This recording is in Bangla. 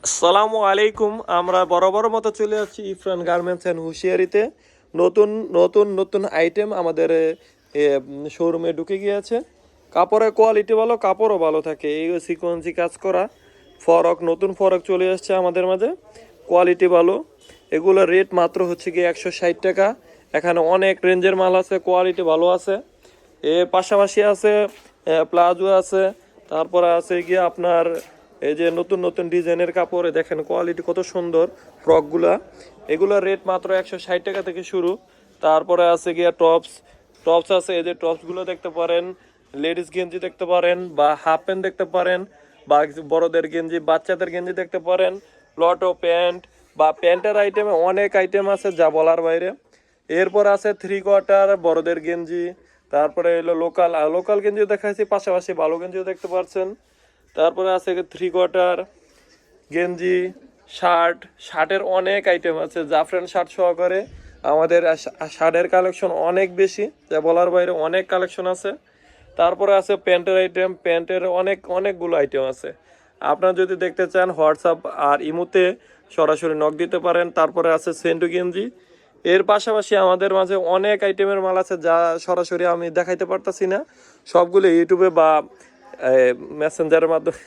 আসসালামু আলাইকুম। আমরা বরাবর মতো চলে যাচ্ছি ইফরান গার্মেন্টস অ্যান্ড হুঁশিয়ারিতে। নতুন নতুন নতুন আইটেম আমাদের শোরুমে ঢুকে গিয়েছে। কাপড়ের কোয়ালিটি ভালো, কাপড়ও ভালো থাকে। এই সিকোয়েন্সি কাজ করা ফরক, নতুন ফরক চলে আসছে আমাদের মাঝে, কোয়ালিটি ভালো। এগুলোর রেট মাত্র হচ্ছে গিয়ে 160 টাকা। এখানে অনেক রেঞ্জের মাল আছে, কোয়ালিটি ভালো আছে। এর পাশাপাশি আছে প্লাজো আছে, তারপরে আছে গিয়ে আপনার এই যে নতুন নতুন ডিজাইনের কাপড়ে দেখেন কোয়ালিটি কত সুন্দর ফ্রকগুলা। এগুলোর রেট মাত্র 160 টাকা থেকে শুরু। তারপরে আছে গিয়া টপস, টপস আছে, এই যে টপসগুলো দেখতে পারেন। লেডিস গেঞ্জি দেখতে পারেন, বা হাফ প্যান্ট দেখতে পারেন, বা বড়দের গেঞ্জি, বাচ্চাদের গেঞ্জি দেখতে পারেন। লটো প্যান্ট বা প্যান্টের আইটেমে অনেক আইটেম আছে যা বলার বাইরে। এরপর আছে 3/4 বড়দের গেঞ্জি। তারপরে এলো লোকাল লোকাল গেঞ্জিও দেখাচ্ছি, পাশাপাশি ভালো গেঞ্জিও দেখতে পাচ্ছেন। তারপরে আছে 3/4 গেঞ্জি, শার্ট। শার্টের অনেক আইটেম আছে, জাফরান শার্ট সহকারে আমাদের শার্টের কালেকশন অনেক বেশি, যা বলার বাইরে অনেক কালেকশন আছে। তারপরে আছে প্যান্টের আইটেম, প্যান্টের অনেকগুলো আইটেম আছে। আপনারা যদি দেখতে চান হোয়াটসঅ্যাপ আর ইমোতে সরাসরি নক দিতে পারেন। তারপরে আছে সেন্টু গেঞ্জি। এর পাশাপাশি আমাদের মাঝে অনেক আইটেমের মাল আছে যা সরাসরি আমি দেখাইতে পারতাছি না, সবগুলো ইউটিউবে বা মেসেঞ্জারের মাধ্যমে